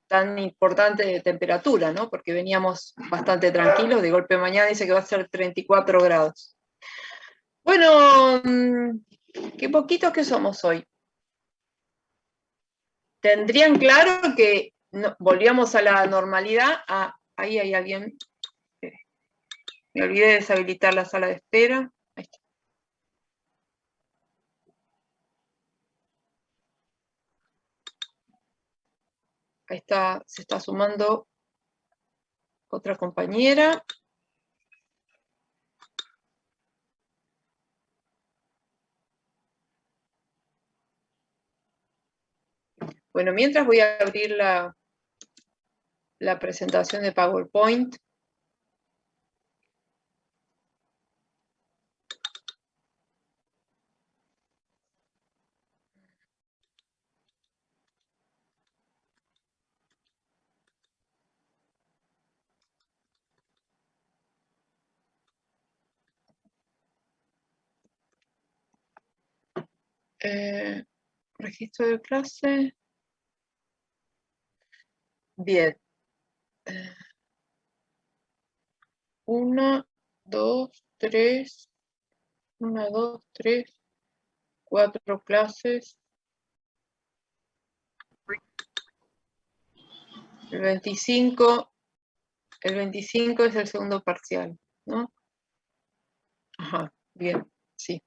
tan importante de temperatura, ¿no? Porque veníamos bastante tranquilos, de golpe mañana dice que va a ser 34 grados. Bueno, qué poquitos que somos hoy. Tendrían claro que volvíamos a la normalidad. Ah, ahí hay alguien. Me olvidé de deshabilitar la sala de espera. Ahí está. Ahí está, se está sumando otra compañera. Bueno, mientras voy a abrir la presentación de PowerPoint. Registro de clase. Bien. 1, 2, 3. 1, 2, 3. 4 clases. El 25 es el segundo parcial, ¿no? Ajá, bien, sí.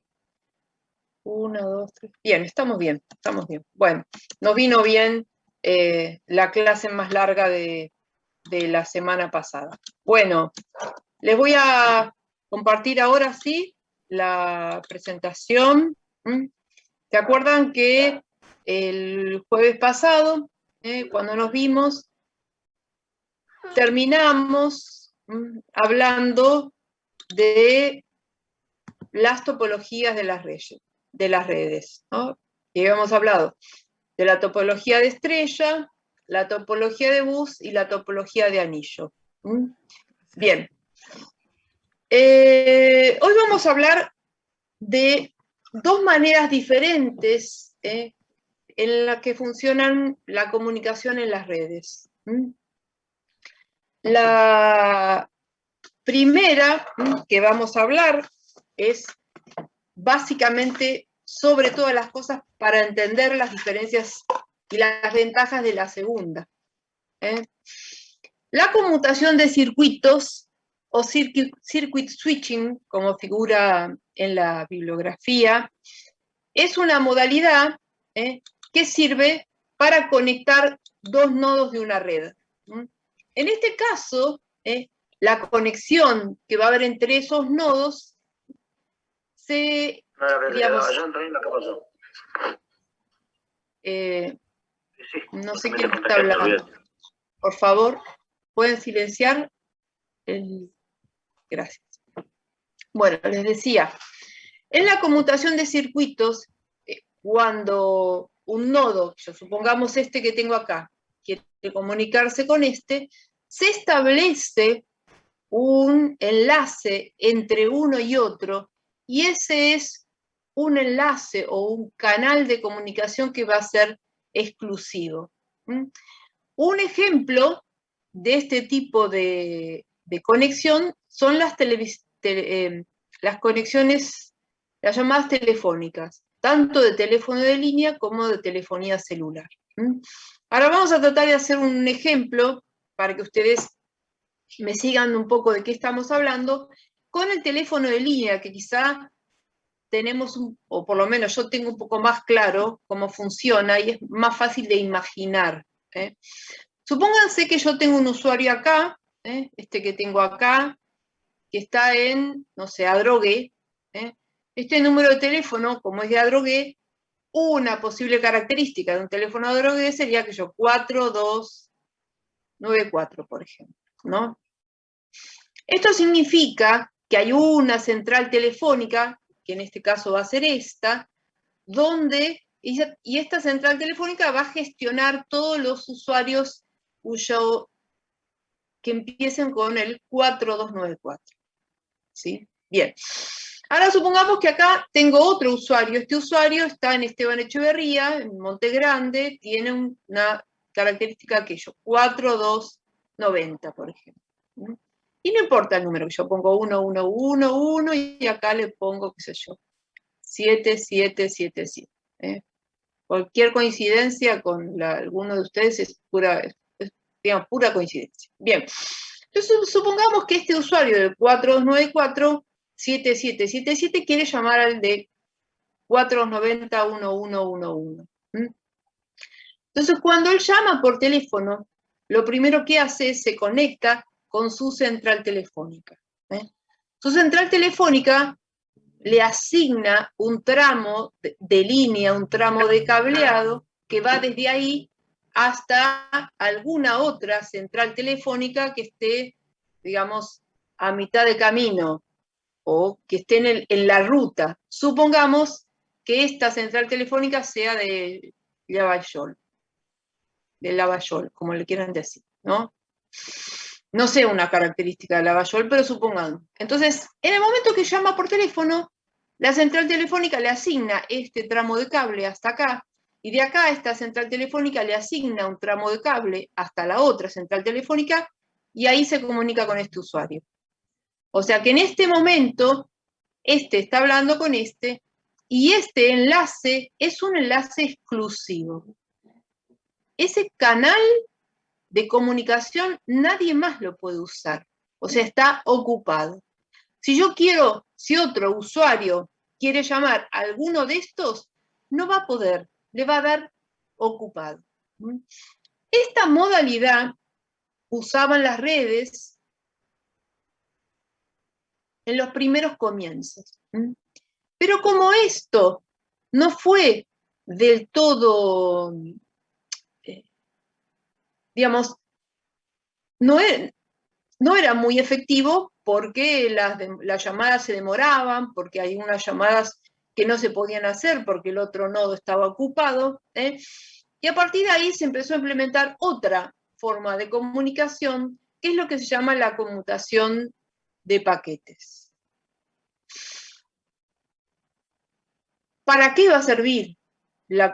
1, 2, 3. Bien, estamos bien, estamos bien. Bueno, nos vino bien la clase más larga de la semana pasada. Bueno, les voy a compartir ahora sí la presentación. ¿Se acuerdan que el jueves pasado, cuando nos vimos, terminamos hablando de las topologías de las redes, ¿no? Y habíamos hablado de la topología de estrella, la topología de bus y la topología de anillo. Bien. Hoy vamos a hablar de dos maneras diferentes en las que funcionan la comunicación en las redes. La primera que vamos a hablar es básicamente sobre todas las cosas para entender las diferencias y las ventajas de la segunda. La conmutación de circuitos o circuit switching, como figura en la bibliografía, es una modalidad que sirve para conectar dos nodos de una red. En este caso, la conexión que va a haber entre esos nodos se... digamos, no sé quién está hablando. Por favor, ¿pueden silenciar? Gracias. Bueno, les decía, en la conmutación de circuitos, cuando un nodo, supongamos este que tengo acá, quiere comunicarse con este, se establece un enlace entre uno y otro, y ese es un enlace o un canal de comunicación que va a ser exclusivo. Un ejemplo de este tipo de conexión son las conexiones, las llamadas telefónicas, tanto de teléfono de línea como de telefonía celular. Ahora vamos a tratar de hacer un ejemplo para que ustedes me sigan un poco de qué estamos hablando, con el teléfono de línea, que quizá tenemos, o por lo menos yo tengo un poco más claro cómo funciona y es más fácil de imaginar. Supónganse que yo tengo un usuario acá, este que tengo acá, que está en, no sé, Adrogué. Este número de teléfono, como es de Adrogué, una posible característica de un teléfono Adrogué sería que yo 4294, por ejemplo, ¿no? Esto significa que hay una central telefónica, que en este caso va a ser esta, donde, y esta central telefónica va a gestionar todos los usuarios que empiecen con el 4294. ¿Sí? Bien. Ahora supongamos que acá tengo otro usuario. Este usuario está en Esteban Echeverría, en Monte Grande, tiene una característica aquello, 4290, por ejemplo. Y no importa el número, que yo pongo 1111 y acá le pongo, qué sé yo, 7777. Cualquier coincidencia con alguno de ustedes es pura coincidencia. Bien, entonces supongamos que este usuario del 4294-7777 quiere llamar al de 4290-1111. Entonces, cuando él llama por teléfono, lo primero que hace es se conecta con su central telefónica. Su central telefónica le asigna un tramo de línea, un tramo de cableado, que va desde ahí hasta alguna otra central telefónica que esté, digamos, a mitad de camino o que esté en la ruta. Supongamos que esta central telefónica sea de Lavallol, como le quieran decir, ¿no? No sé una característica de Lavallol, pero supongamos. Entonces, en el momento que llama por teléfono, la central telefónica le asigna este tramo de cable hasta acá, y de acá esta central telefónica le asigna un tramo de cable hasta la otra central telefónica, y ahí se comunica con este usuario. O sea que en este momento, este está hablando con este, y este enlace es un enlace exclusivo. Ese canal de comunicación nadie más lo puede usar, o sea, está ocupado. Si otro usuario quiere llamar a alguno de estos, no va a poder, le va a dar ocupado. Esta modalidad usaban las redes en los primeros comienzos. Pero como esto no fue del todo, digamos, no era muy efectivo porque las llamadas se demoraban, porque hay unas llamadas que no se podían hacer porque el otro nodo estaba ocupado, y a partir de ahí se empezó a implementar otra forma de comunicación, que es lo que se llama la conmutación de paquetes. ¿Para qué va a servir la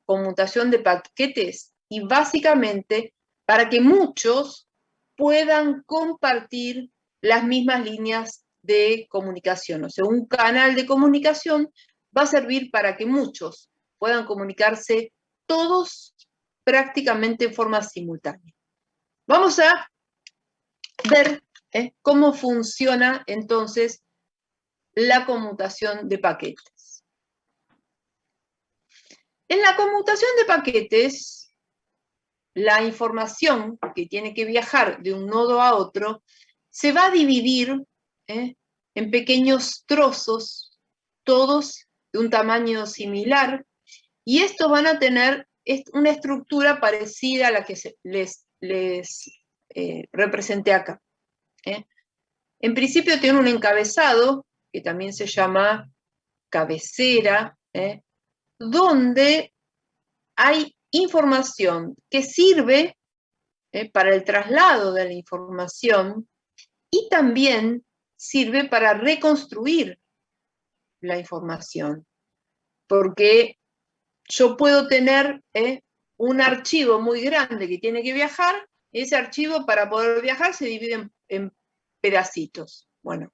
conmutación de paquetes? Y básicamente para que muchos puedan compartir las mismas líneas de comunicación. O sea, un canal de comunicación va a servir para que muchos puedan comunicarse todos prácticamente en forma simultánea. Vamos a ver cómo funciona entonces la conmutación de paquetes. En la conmutación de paquetes, la información que tiene que viajar de un nodo a otro se va a dividir en pequeños trozos, todos de un tamaño similar, y estos van a tener una estructura parecida a la que les representé acá. En principio tiene un encabezado, que también se llama cabecera, donde hay información que sirve para el traslado de la información y también sirve para reconstruir la información. Porque yo puedo tener un archivo muy grande que tiene que viajar, ese archivo para poder viajar se divide en pedacitos. Bueno,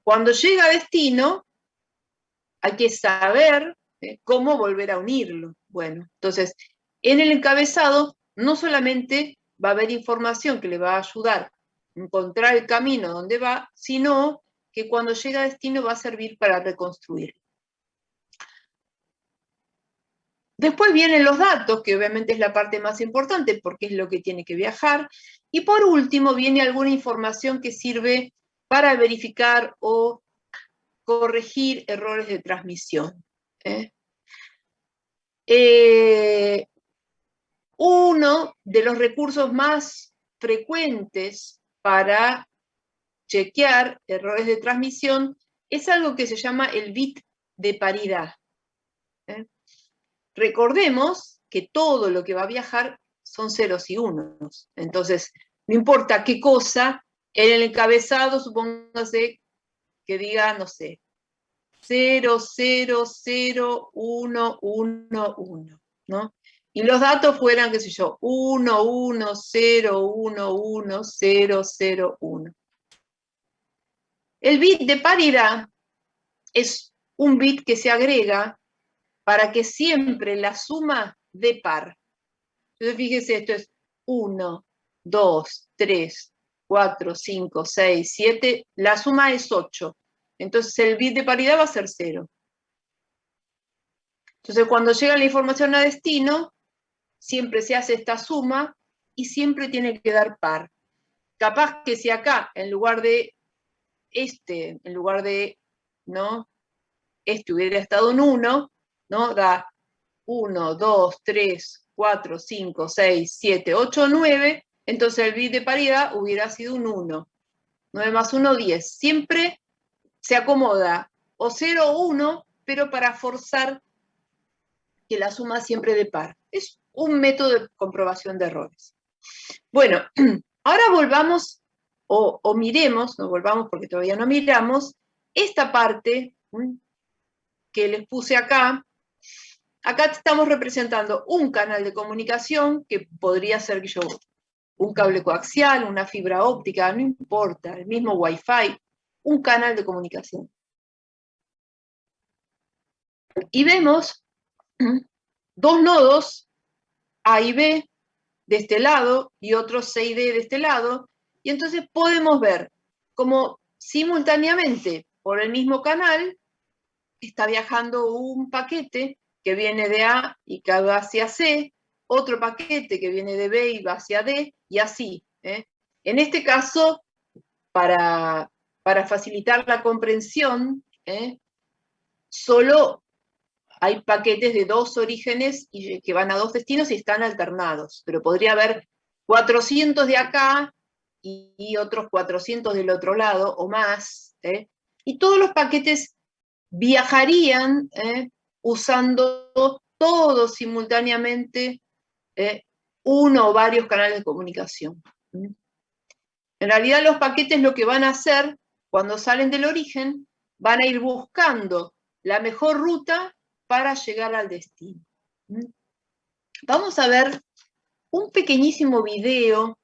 cuando llega a destino, hay que saber cómo volver a unirlo. Bueno, entonces, en el encabezado no solamente va a haber información que le va a ayudar a encontrar el camino donde va, sino que cuando llega a destino va a servir para reconstruir. Después vienen los datos, que obviamente es la parte más importante porque es lo que tiene que viajar. Y por último viene alguna información que sirve para verificar o corregir errores de transmisión. Uno de los recursos más frecuentes para chequear errores de transmisión es algo que se llama el bit de paridad. Recordemos que todo lo que va a viajar son ceros y unos. Entonces, no importa qué cosa, en el encabezado, supóngase que diga, no sé, 0, 0, 0, 1, 1, 1, ¿no? y los datos fueran, qué sé yo, 1, 1, 0, 1, 1, 0, 0, 1. El bit de paridad es un bit que se agrega para que siempre la suma dé par. Entonces fíjese, esto es 1, 2, 3, 4, 5, 6, 7, la suma es 8. Entonces el bit de paridad va a ser 0. Entonces cuando llega la información a destino, siempre se hace esta suma y siempre tiene que dar par. Capaz que si acá, en lugar de ¿no? Este hubiera estado en 1, ¿no? Da 1, 2, 3, 4, 5, 6, 7, 8, 9, entonces el bit de paridad hubiera sido un 1. 9 más 1, 10. Siempre se acomoda o 0 o 1, pero para forzar que la suma siempre dé par. Es un método de comprobación de errores. Bueno, ahora volvamos o miremos, no volvamos porque todavía no miramos, esta parte que les puse acá. Acá estamos representando un canal de comunicación que podría ser un cable coaxial, una fibra óptica, no importa, el mismo Wi-Fi, un canal de comunicación. Y vemos dos nodos, A y B, de este lado, y otros C y D de este lado, y entonces podemos ver cómo simultáneamente por el mismo canal está viajando un paquete que viene de A y que va hacia C, otro paquete que viene de B y va hacia D, y así. En este caso, para facilitar la comprensión, solo hay paquetes de dos orígenes y que van a dos destinos y están alternados, pero podría haber 400 de acá y otros 400 del otro lado o más, y todos los paquetes viajarían usando todos simultáneamente uno o varios canales de comunicación. En realidad los paquetes lo que van a hacer cuando salen del origen, van a ir buscando la mejor ruta para llegar al destino. Vamos a ver un pequeñísimo video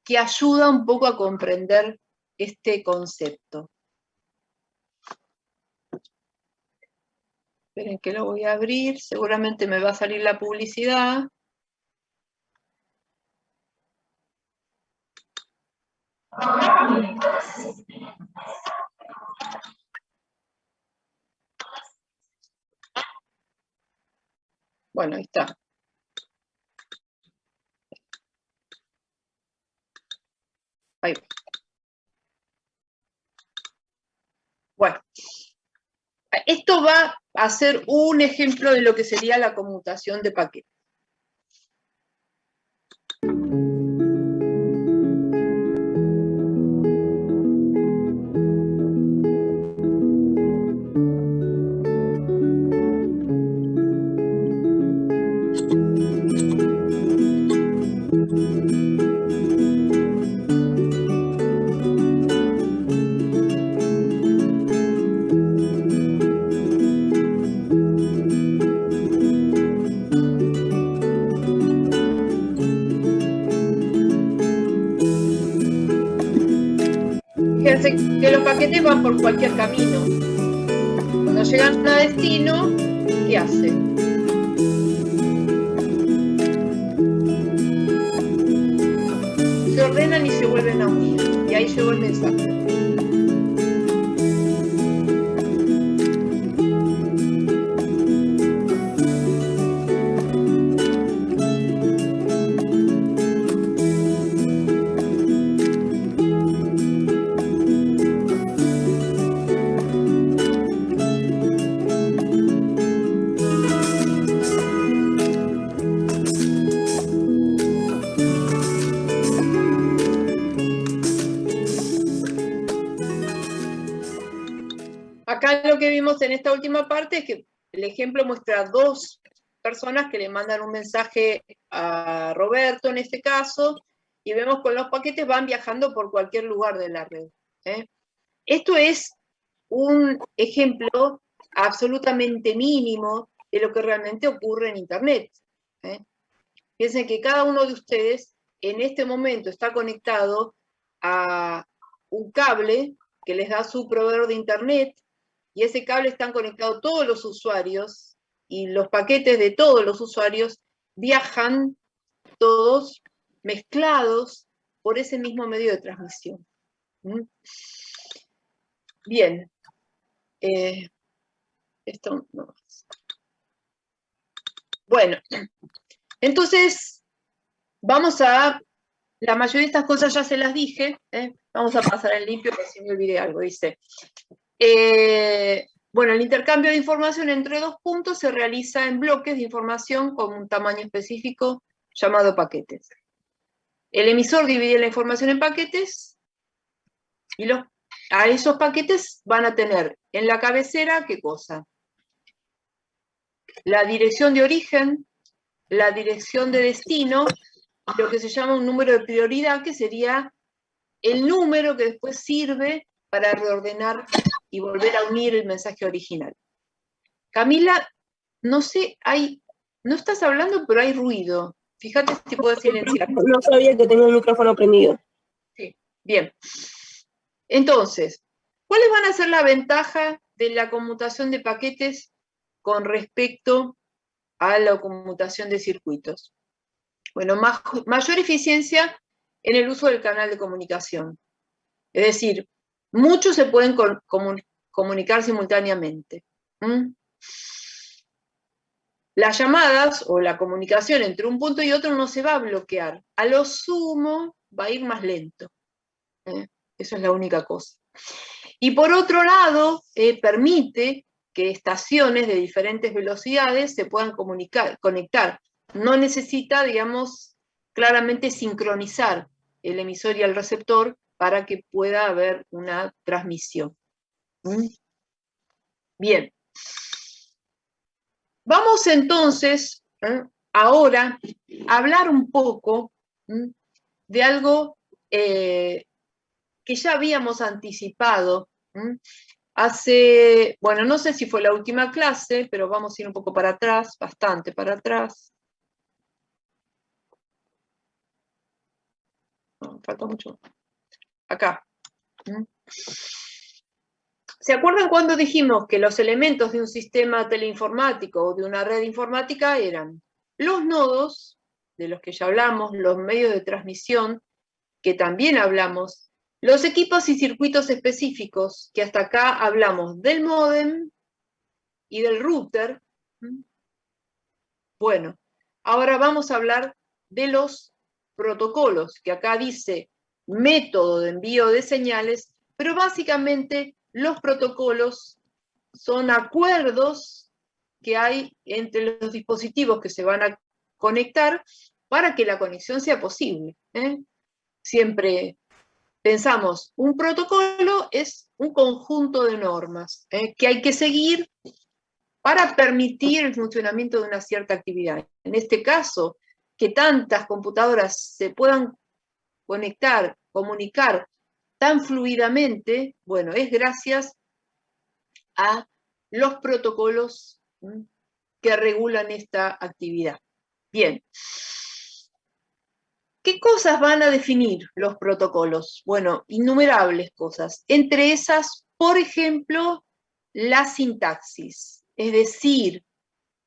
que ayuda un poco a comprender este concepto. Esperen que lo voy a abrir, seguramente me va a salir la publicidad. Bueno, ahí está. Ahí va. Bueno, esto va a ser un ejemplo de lo que sería la conmutación de paquetes. Fíjense que los paquetes van por cualquier camino. Cuando llegan a destino, ¿qué hacen? Se ordenan y se vuelven a unir. Y ahí llegó el mensaje. Acá lo que vimos en esta última parte es que el ejemplo muestra dos personas que le mandan un mensaje a Roberto en este caso, y vemos que los paquetes van viajando por cualquier lugar de la red. Esto es un ejemplo absolutamente mínimo de lo que realmente ocurre en Internet. Piensen que cada uno de ustedes en este momento está conectado a un cable que les da su proveedor de internet, y ese cable están conectados todos los usuarios, y los paquetes de todos los usuarios viajan todos mezclados por ese mismo medio de transmisión. Bien. Esto no. Bueno, entonces vamos a... La mayoría de estas cosas ya se las dije. Vamos a pasar en limpio, porque si me olvidé algo. Dice, bueno, el intercambio de información entre dos puntos se realiza en bloques de información con un tamaño específico llamado paquetes. El emisor divide la información en paquetes y a esos paquetes van a tener en la cabecera, ¿qué cosa? La dirección de origen, la dirección de destino, lo que se llama un número de prioridad, que sería el número que después sirve para reordenar y volver a unir el mensaje original. Camila, no sé, no estás hablando, pero hay ruido. Fíjate si puedo silenciar. No sabía que tenía el micrófono prendido. Sí, bien. Entonces, ¿cuáles van a ser la ventaja de la conmutación de paquetes con respecto a la conmutación de circuitos? Bueno, mayor eficiencia en el uso del canal de comunicación. Es decir, muchos se pueden comunicar simultáneamente. Las llamadas o la comunicación entre un punto y otro no se va a bloquear. A lo sumo va a ir más lento. Eso es la única cosa. Y por otro lado, permite que estaciones de diferentes velocidades se puedan conectar. No necesita, digamos, claramente sincronizar el emisor y el receptor para que pueda haber una transmisión. Bien. Vamos entonces, ahora, a hablar un poco de algo que ya habíamos anticipado hace, bueno, no sé si fue la última clase, pero vamos a ir un poco para atrás, bastante para atrás. No, falta mucho. Acá. ¿Se acuerdan cuando dijimos que los elementos de un sistema teleinformático o de una red informática eran los nodos, de los que ya hablamos, los medios de transmisión, que también hablamos, los equipos y circuitos específicos, que hasta acá hablamos del módem y del router? Bueno, ahora vamos a hablar de los protocolos, que acá dice método de envío de señales, pero básicamente los protocolos son acuerdos que hay entre los dispositivos que se van a conectar para que la conexión sea posible. Siempre pensamos, un protocolo es un conjunto de normas que hay que seguir para permitir el funcionamiento de una cierta actividad. En este caso, que tantas computadoras se puedan conectar, comunicar tan fluidamente, bueno, es gracias a los protocolos que regulan esta actividad. Bien. ¿Qué cosas van a definir los protocolos? Bueno, innumerables cosas. Entre esas, por ejemplo, la sintaxis. Es decir,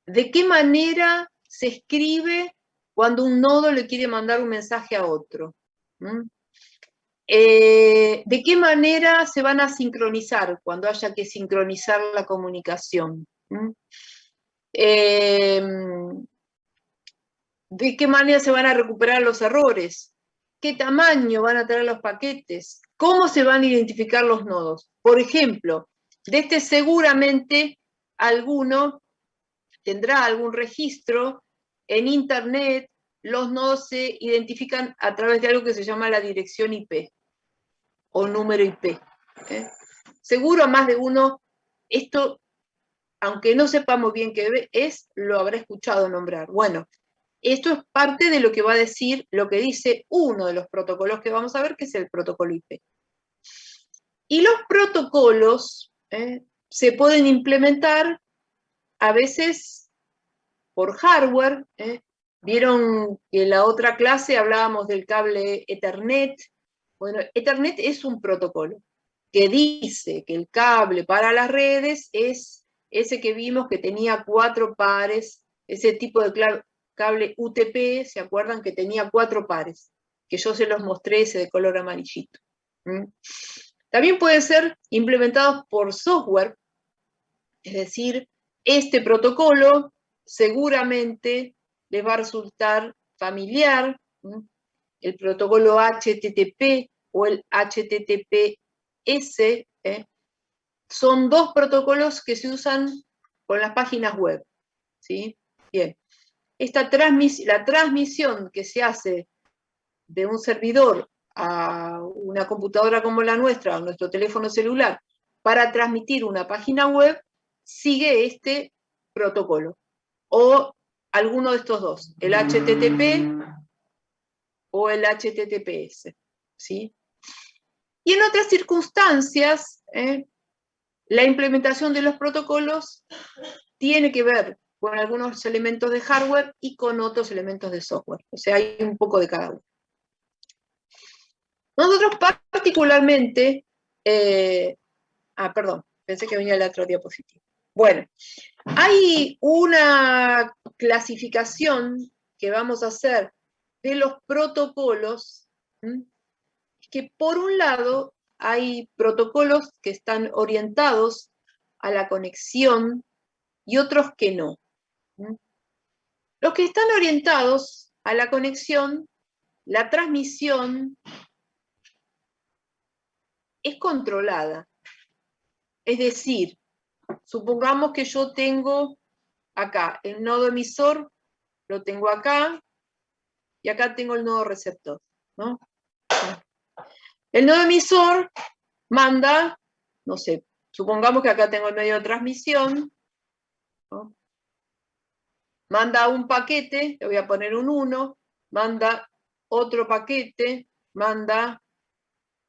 de qué manera se escribe cuando un nodo le quiere mandar un mensaje a otro. ¿De qué manera se van a sincronizar cuando haya que sincronizar la comunicación? ¿De qué manera se van a recuperar los errores? ¿Qué tamaño van a tener los paquetes? ¿Cómo se van a identificar los nodos? Por ejemplo, de este seguramente alguno tendrá algún registro en Internet. Los nodos se identifican a través de algo que se llama la dirección IP o número IP. Seguro más de uno, esto, aunque no sepamos bien qué es, lo habrá escuchado nombrar. Bueno, esto es parte de lo que va a decir, lo que dice uno de los protocolos que vamos a ver, que es el protocolo IP. Y los protocolos se pueden implementar a veces por hardware, Vieron que en la otra clase hablábamos del cable Ethernet. Bueno, Ethernet es un protocolo que dice que el cable para las redes es ese que vimos que tenía 4 pares, ese tipo de cable UTP, ¿se acuerdan? Que tenía 4 pares, que yo se los mostré, ese de color amarillito. También puede ser implementados por software, es decir, este protocolo seguramente les va a resultar familiar, el protocolo HTTP o el HTTPS, son 2 protocolos que se usan con las páginas web, ¿sí? Bien, la transmisión que se hace de un servidor a una computadora como la nuestra, a nuestro teléfono celular, para transmitir una página web, sigue este protocolo, o alguno de estos dos, el HTTP o el HTTPS, ¿sí? Y en otras circunstancias, la implementación de los protocolos tiene que ver con algunos elementos de hardware y con otros elementos de software, o sea, hay un poco de cada uno. Nosotros particularmente, perdón, pensé que venía la otra diapositiva. Bueno, hay una clasificación que vamos a hacer de los protocolos, que por un lado hay protocolos que están orientados a la conexión y otros que no. Los que están orientados a la conexión, la transmisión es controlada. Es decir, supongamos que yo tengo acá el nodo emisor, lo tengo acá, y acá tengo el nodo receptor, ¿no? El nodo emisor manda, no sé, supongamos que acá tengo el medio de transmisión, ¿no? Manda un paquete, le voy a poner un 1, manda otro paquete, manda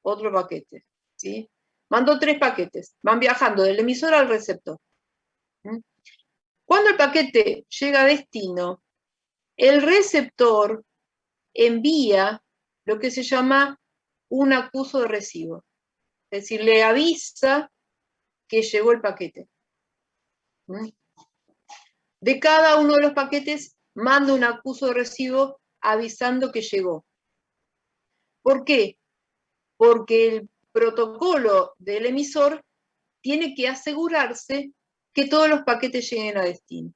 otro paquete, ¿sí? Mando 3 paquetes, van viajando del emisor al receptor. Cuando el paquete llega a destino, el receptor envía lo que se llama un acuso de recibo. Es decir, le avisa que llegó el paquete. De cada uno de los paquetes manda un acuso de recibo avisando que llegó. ¿Por qué? Porque el protocolo del emisor tiene que asegurarse que todos los paquetes lleguen a destino.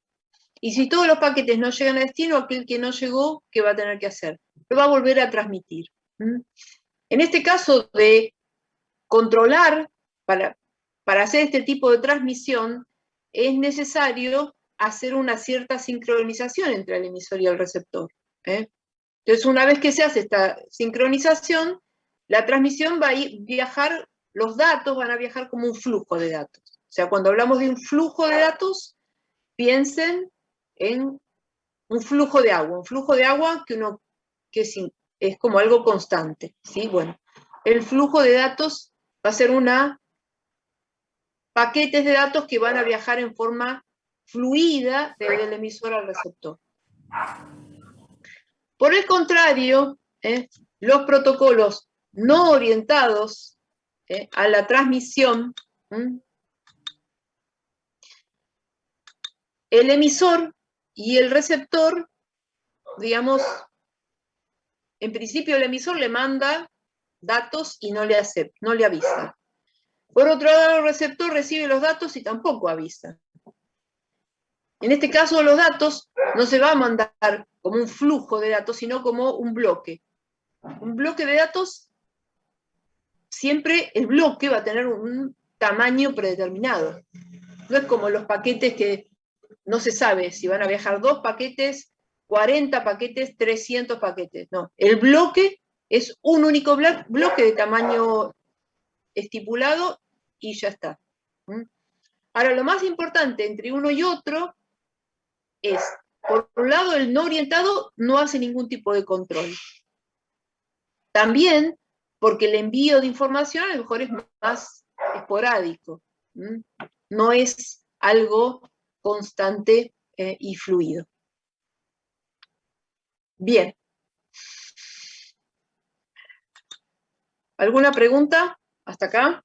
Y si todos los paquetes no llegan a destino, aquel que no llegó, ¿qué va a tener que hacer? Lo va a volver a transmitir. En este caso de controlar, para hacer este tipo de transmisión, es necesario hacer una cierta sincronización entre el emisor y el receptor. Entonces, una vez que se hace esta sincronización, la transmisión va a viajar, los datos van a viajar como un flujo de datos. O sea, cuando hablamos de un flujo de datos, piensen en un flujo de agua que es como algo constante, ¿sí? Bueno, el flujo de datos va a ser paquetes de datos que van a viajar en forma fluida desde el emisor al receptor. Por el contrario, los protocolos no orientados a la transmisión, el emisor y el receptor, digamos, en principio el emisor le manda datos y no le avisa. Por otro lado, el receptor recibe los datos y tampoco avisa. En este caso, los datos no se va a mandar como un flujo de datos, sino como un bloque. Un bloque de datos, siempre el bloque va a tener un tamaño predeterminado. No es como los paquetes que no se sabe si van a viajar 2 paquetes, 40 paquetes, 300 paquetes. No, el bloque es un único bloque de tamaño estipulado y ya está. Ahora, lo más importante entre uno y otro es, por un lado, el no orientado no hace ningún tipo de control. También porque el envío de información a lo mejor es más esporádico. No es algo constante y fluido. Bien. ¿Alguna pregunta hasta acá?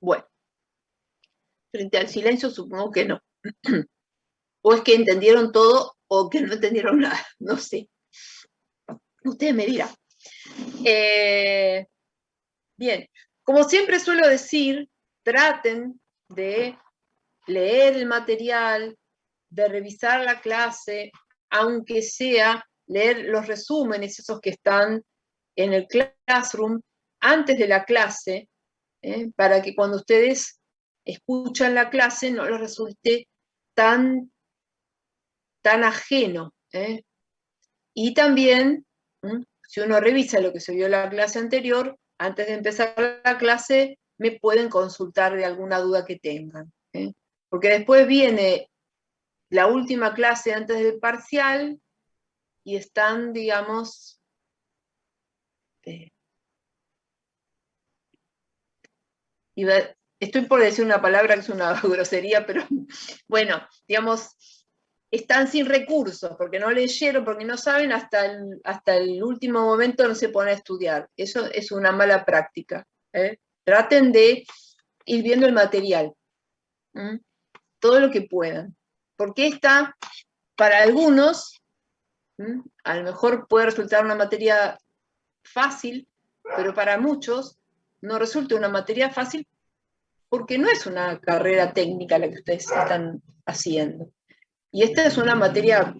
Bueno, frente al silencio supongo que no. O es que entendieron todo o que no entendieron nada, no sé. Ustedes me dirán. Bien, como siempre suelo decir, traten de leer el material, de revisar la clase, aunque sea leer los resúmenes, esos que están en el Classroom, antes de la clase, para que cuando ustedes escuchan la clase no les resulte tan ajeno. Y también, si uno revisa lo que se vio en la clase anterior, antes de empezar la clase, me pueden consultar de alguna duda que tengan. Porque después viene la última clase antes del parcial y están, digamos, estoy por decir una palabra que es una grosería, pero bueno, digamos, están sin recursos, porque no leyeron, porque no saben, hasta el último momento no se ponen a estudiar. Eso es una mala práctica. Traten de ir viendo el material, todo lo que puedan. Porque esta, para algunos, a lo mejor puede resultar una materia fácil, pero para muchos no resulta una materia fácil porque no es una carrera técnica la que ustedes están haciendo. Y esta es una materia,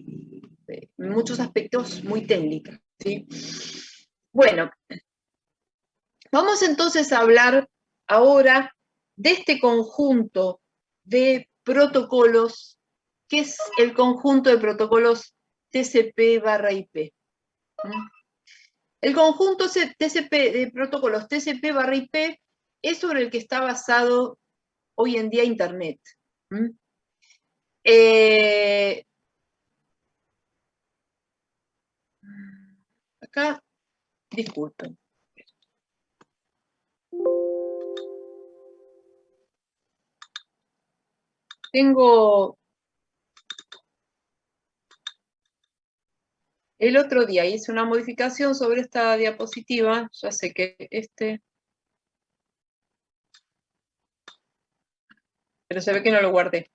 en muchos aspectos, muy técnica, ¿sí? Bueno, vamos entonces a hablar ahora de este conjunto de protocolos, que es el conjunto de protocolos TCP/IP. El conjunto de protocolos TCP/IP es sobre el que está basado hoy en día Internet. Acá, disculpen. Tengo el otro día hice una modificación sobre esta diapositiva. Ya sé que pero se ve que no lo guardé.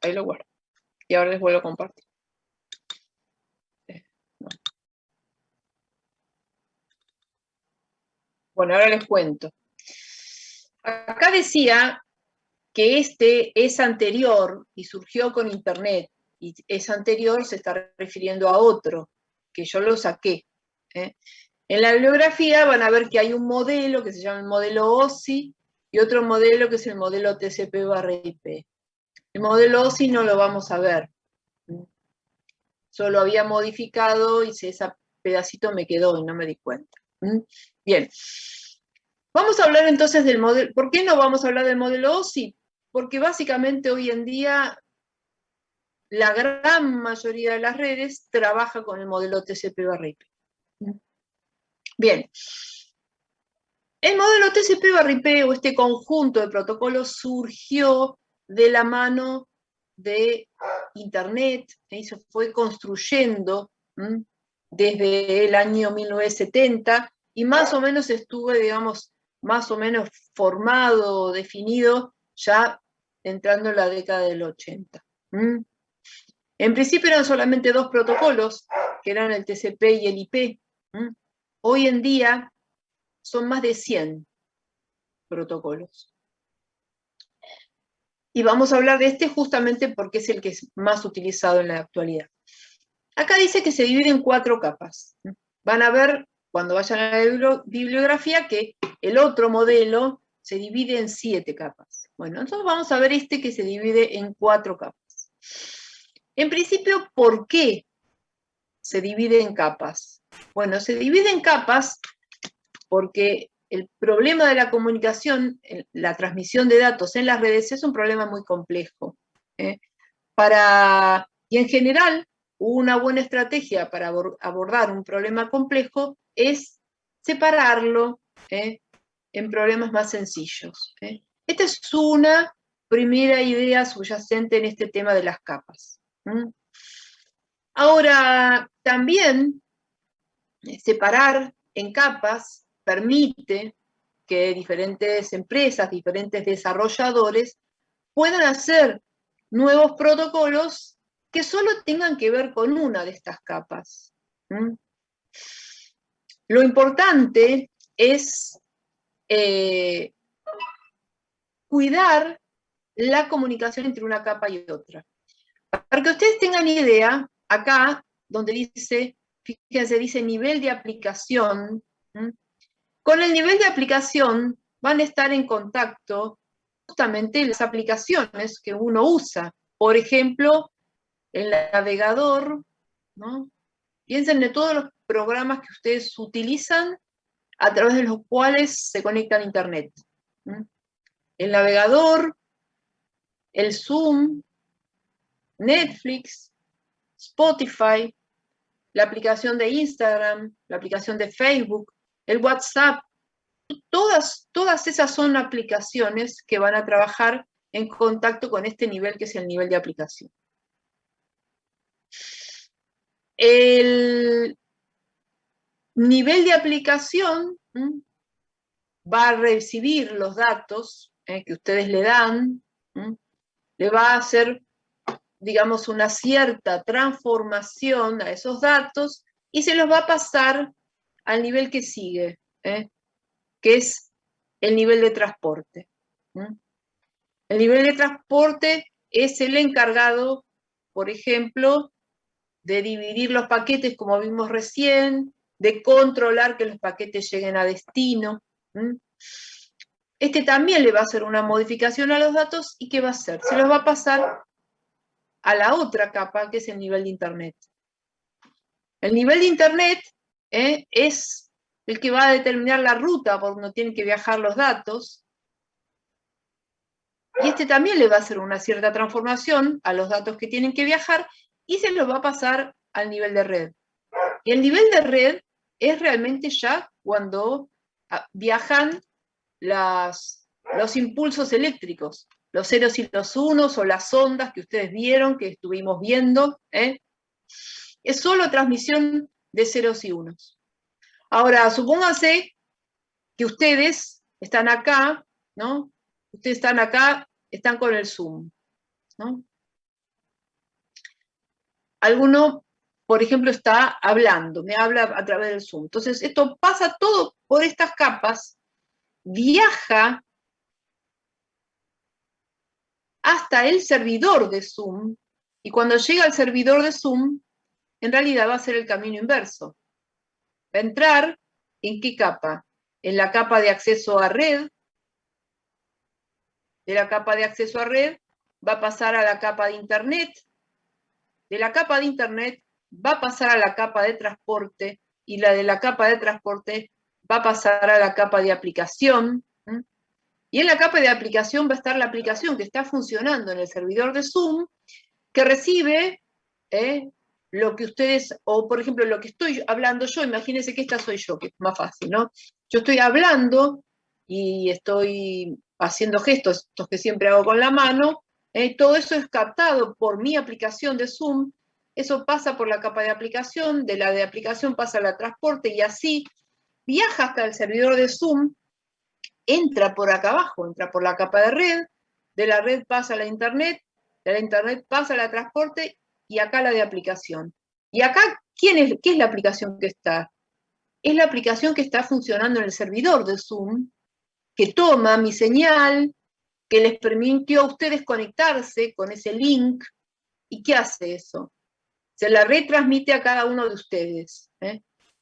Ahí lo guardo. Y ahora les vuelvo a compartir. Bueno, ahora les cuento. Acá decía que este es anterior y surgió con Internet. Y es anterior se está refiriendo a otro, que yo lo saqué. En la bibliografía van a ver que hay un modelo que se llama el modelo OSI y otro modelo que es el modelo TCP/IP. El modelo OSI no lo vamos a ver. Solo había modificado y ese pedacito me quedó y no me di cuenta. Bien. Vamos a hablar entonces del modelo. ¿Por qué no vamos a hablar del modelo OSI? Porque básicamente hoy en día la gran mayoría de las redes trabaja con el modelo TCP/IP. Bien. El modelo TCP/IP o este conjunto de protocolos surgió de la mano de Internet y se fue construyendo desde el año 1970 y más o menos estuvo, digamos, más o menos formado, definido ya entrando en la década del 80. En principio eran solamente dos protocolos, que eran el TCP y el IP. Hoy en día son más de 100 protocolos. Y vamos a hablar de este justamente porque es el que es más utilizado en la actualidad. Acá dice que se divide en 4 capas. Van a ver, cuando vayan a la bibliografía, que el otro modelo se divide en 7 capas. Bueno, entonces vamos a ver este que se divide en 4 capas. En principio, ¿por qué se divide en capas? Bueno, se divide en capas porque el problema de la comunicación, la transmisión de datos en las redes es un problema muy complejo. Y en general, una buena estrategia para abordar un problema complejo es separarlo en problemas más sencillos. Esta es una primera idea subyacente en este tema de las capas. Ahora, también separar en capas permite que diferentes empresas, diferentes desarrolladores puedan hacer nuevos protocolos que solo tengan que ver con una de estas capas. Lo importante es cuidar la comunicación entre una capa y otra. Para que ustedes tengan idea, acá donde dice, fíjense, dice nivel de aplicación, con el nivel de aplicación van a estar en contacto justamente las aplicaciones que uno usa. Por ejemplo, el navegador, ¿no? Piensen de todos los programas que ustedes utilizan a través de los cuales se conectan a Internet. El navegador, el Zoom, Netflix, Spotify, la aplicación de Instagram, la aplicación de Facebook, el WhatsApp, todas esas son aplicaciones que van a trabajar en contacto con este nivel que es el nivel de aplicación. El nivel de aplicación va a recibir los datos que ustedes le dan, le va a hacer, digamos, una cierta transformación a esos datos y se los va a pasar al nivel que sigue, que es el nivel de transporte. El nivel de transporte es el encargado, por ejemplo, de dividir los paquetes, como vimos recién, de controlar que los paquetes lleguen a destino. Este también le va a hacer una modificación a los datos, ¿y qué va a hacer? Se los va a pasar a la otra capa, que es el nivel de Internet. El nivel de Internet es el que va a determinar la ruta por donde tienen que viajar los datos, y este también le va a hacer una cierta transformación a los datos que tienen que viajar, y se los va a pasar al nivel de red. Y el nivel de red es realmente ya cuando viajan los impulsos eléctricos, los ceros y los unos, o las ondas que ustedes vieron, que estuvimos viendo. Es solo transmisión de ceros y unos. Ahora, supónganse que ustedes están acá, ¿no? Ustedes están acá, están con el Zoom, ¿no? Alguno, por ejemplo, está hablando, me habla a través del Zoom. Entonces, esto pasa todo por estas capas, viaja hasta el servidor de Zoom, y cuando llega al servidor de Zoom, en realidad va a ser el camino inverso. Va a entrar, ¿en qué capa? En la capa de acceso a red. De la capa de acceso a red va a pasar a la capa de Internet. De la capa de Internet va a pasar a la capa de transporte, y la de la capa de transporte va a pasar a la capa de aplicación. Y en la capa de aplicación va a estar la aplicación que está funcionando en el servidor de Zoom, que recibe lo que ustedes, o por ejemplo, lo que estoy hablando yo, imagínense que esta soy yo, que es más fácil, ¿no? Yo estoy hablando y estoy haciendo gestos, estos que siempre hago con la mano, todo eso es captado por mi aplicación de Zoom, eso pasa por la capa de aplicación, de la de aplicación pasa a la transporte, y así viaja hasta el servidor de Zoom, entra por acá abajo, entra por la capa de la red pasa a la Internet, de la Internet pasa a la transporte, y acá la de aplicación. Y acá, ¿qué es la aplicación que está? Es la aplicación que está funcionando en el servidor de Zoom, que toma mi señal, que les permitió a ustedes conectarse con ese link. ¿Y qué hace eso? Se la retransmite a cada uno de ustedes.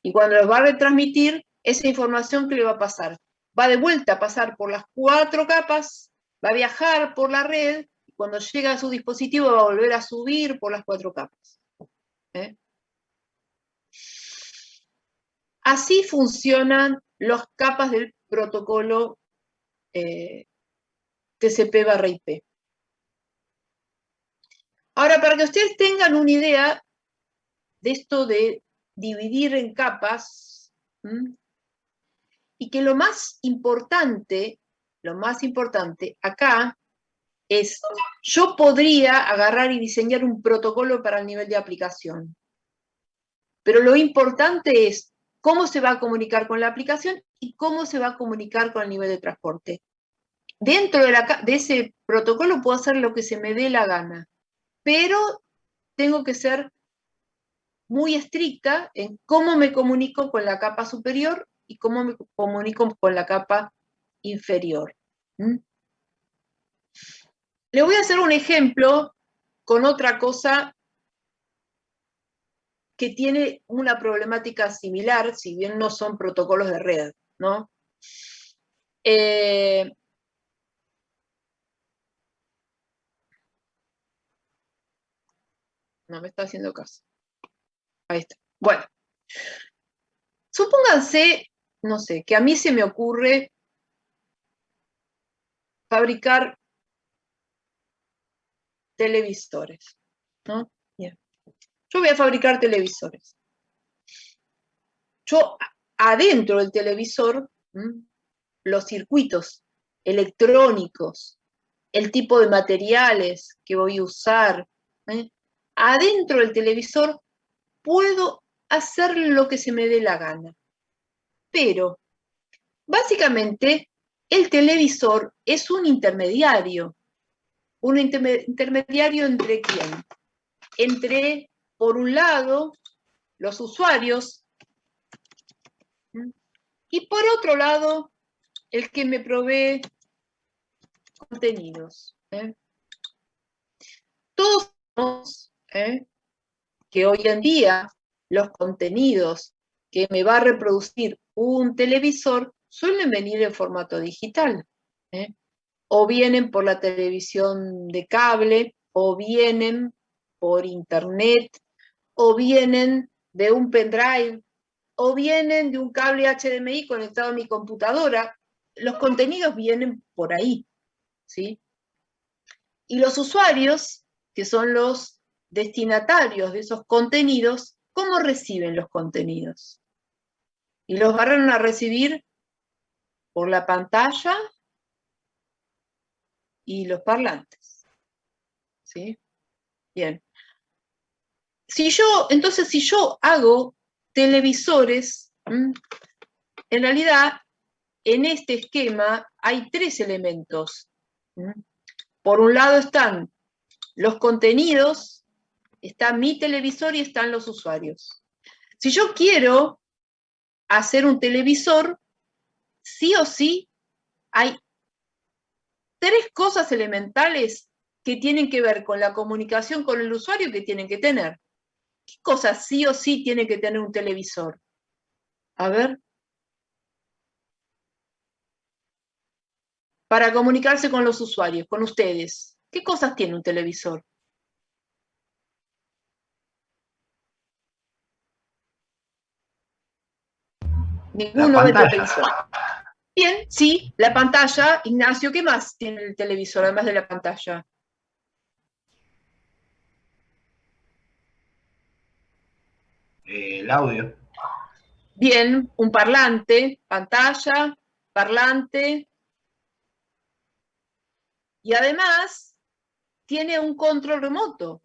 Y cuando los va a retransmitir, esa información que le va a pasar, va de vuelta a pasar por las 4 capas, va a viajar por la red, y cuando llega a su dispositivo va a volver a subir por las 4 capas. Así funcionan las capas del protocolo TCP/IP. Ahora, para que ustedes tengan una idea de esto de dividir en capas, Y que lo más importante acá es, yo podría agarrar y diseñar un protocolo para el nivel de aplicación. Pero lo importante es cómo se va a comunicar con la aplicación y cómo se va a comunicar con el nivel de transporte. Dentro de ese protocolo puedo hacer lo que se me dé la gana, pero tengo que ser muy estricta en cómo me comunico con la capa superior y cómo me comunico con la capa inferior. Le voy a hacer un ejemplo con otra cosa que tiene una problemática similar, si bien no son protocolos de red, ¿no? No me está haciendo caso. Ahí está. Bueno, supónganse, no sé, que a mí se me ocurre fabricar televisores, ¿no? Bien. Yo voy a fabricar televisores. Yo, adentro del televisor, los circuitos electrónicos, el tipo de materiales que voy a usar, adentro del televisor puedo hacer lo que se me dé la gana. Pero, básicamente, el televisor es un intermediario. ¿Un intermediario entre quién? Entre, por un lado, los usuarios, y por otro lado, el que me provee contenidos. Todos sabemos que hoy en día los contenidos que me va a reproducir un televisor suelen venir en formato digital. O vienen por la televisión de cable, o vienen por internet, o vienen de un pendrive, o vienen de un cable HDMI conectado a mi computadora. Los contenidos vienen por ahí, ¿sí? Y los usuarios, que son los destinatarios de esos contenidos, ¿cómo reciben los contenidos? Y los van a recibir por la pantalla y los parlantes, ¿sí? Bien. Entonces, si yo hago televisores, en realidad, en este esquema hay tres elementos. Por un lado están los contenidos, está mi televisor y están los usuarios. Si yo quiero hacer un televisor, sí o sí hay tres cosas elementales que tienen que ver con la comunicación con el usuario que tienen que tener. ¿Qué cosas sí o sí tiene que tener un televisor? A ver. Para comunicarse con los usuarios, con ustedes. ¿Qué cosas tiene un televisor? Ninguno de televisor. Bien, sí, la pantalla. Ignacio, ¿qué más tiene el televisor además de la pantalla? El audio. Bien, un parlante, pantalla, parlante. Y además tiene un control remoto,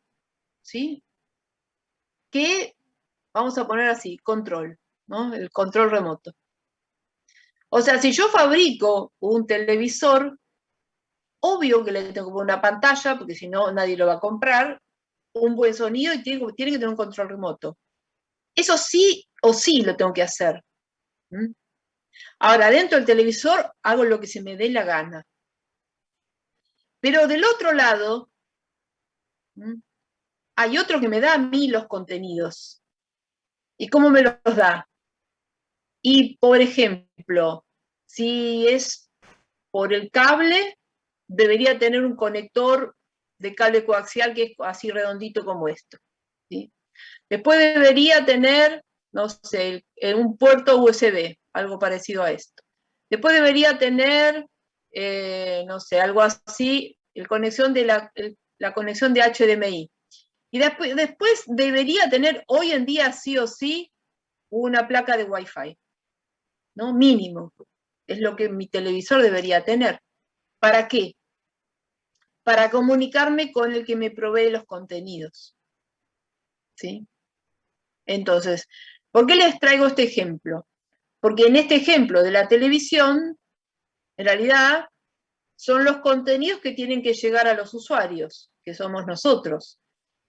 ¿sí? Que, vamos a poner así, control, ¿no? El control remoto. O sea, si yo fabrico un televisor, obvio que le tengo que poner una pantalla, porque si no nadie lo va a comprar, un buen sonido y tiene que tener un control remoto. Eso sí o sí lo tengo que hacer. Ahora, dentro del televisor hago lo que se me dé la gana. Pero del otro lado, hay otro que me da a mí los contenidos. ¿Y cómo me los da? Y, por ejemplo, si es por el cable, debería tener un conector de cable coaxial que es así redondito como esto, ¿sí? Después debería tener, no sé, un puerto USB, algo parecido a esto. Después debería tener, no sé, algo así, la conexión de HDMI. Y después debería tener, hoy en día sí o sí, una placa de Wi-Fi. ¿no? Mínimo. Es lo que mi televisor debería tener. ¿Para qué? Para comunicarme con el que me provee los contenidos. ¿Sí? Entonces, ¿por qué les traigo este ejemplo? Porque en este ejemplo de la televisión, en realidad, son los contenidos que tienen que llegar a los usuarios, que somos nosotros.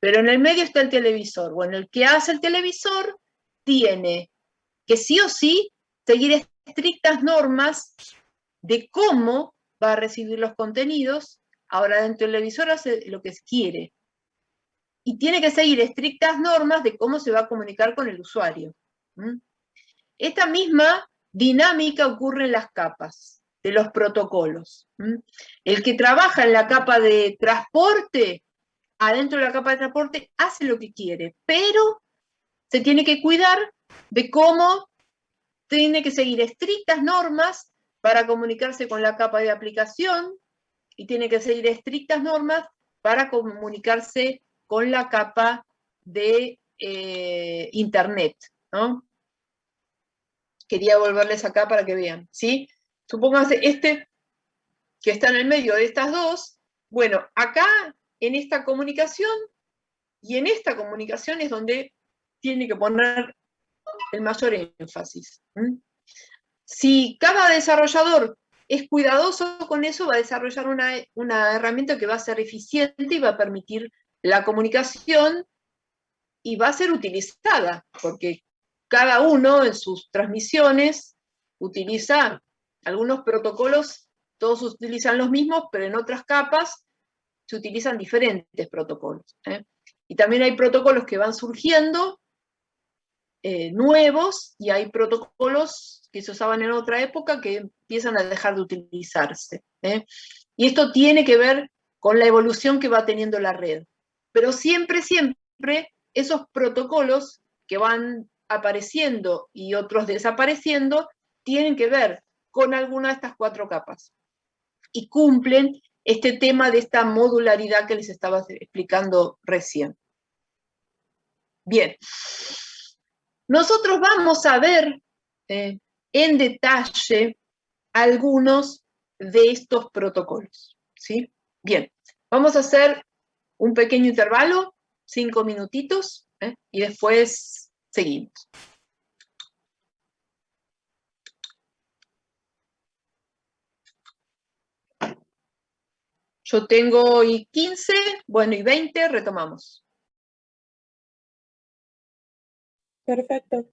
Pero en el medio está el televisor. Bueno, el que hace el televisor tiene que sí o sí seguir estrictas normas de cómo va a recibir los contenidos. Ahora dentro del televisor hace lo que quiere. Y tiene que seguir estrictas normas de cómo se va a comunicar con el usuario. Esta misma dinámica ocurre en las capas de los protocolos. El que trabaja en la capa de transporte, adentro de la capa de transporte, hace lo que quiere, pero se tiene que cuidar de cómo tiene que seguir estrictas normas para comunicarse con la capa de aplicación y tiene que seguir estrictas normas para comunicarse con la capa de Internet, ¿no? Quería volverles acá para que vean, ¿sí? Supónganse este que está en el medio de estas dos. Bueno, acá en esta comunicación y en esta comunicación es donde tiene que poner el mayor énfasis. Si cada desarrollador es cuidadoso con eso, va a desarrollar una herramienta que va a ser eficiente y va a permitir la comunicación y va a ser utilizada, porque cada uno en sus transmisiones utiliza algunos protocolos, todos utilizan los mismos, pero en otras capas se utilizan diferentes protocolos. Y también hay protocolos que van surgiendo, nuevos, y hay protocolos que se usaban en otra época que empiezan a dejar de utilizarse. Y esto tiene que ver con la evolución que va teniendo la red. Pero siempre, siempre, esos protocolos que van apareciendo y otros desapareciendo, tienen que ver con alguna de estas 4 capas. Y cumplen este tema de esta modularidad que les estaba explicando recién. Bien. Nosotros vamos a ver en detalle algunos de estos protocolos, ¿sí? Bien, vamos a hacer un pequeño intervalo, 5 minutitos, y después seguimos. Yo tengo y 15, bueno, y 20, retomamos. Perfecto.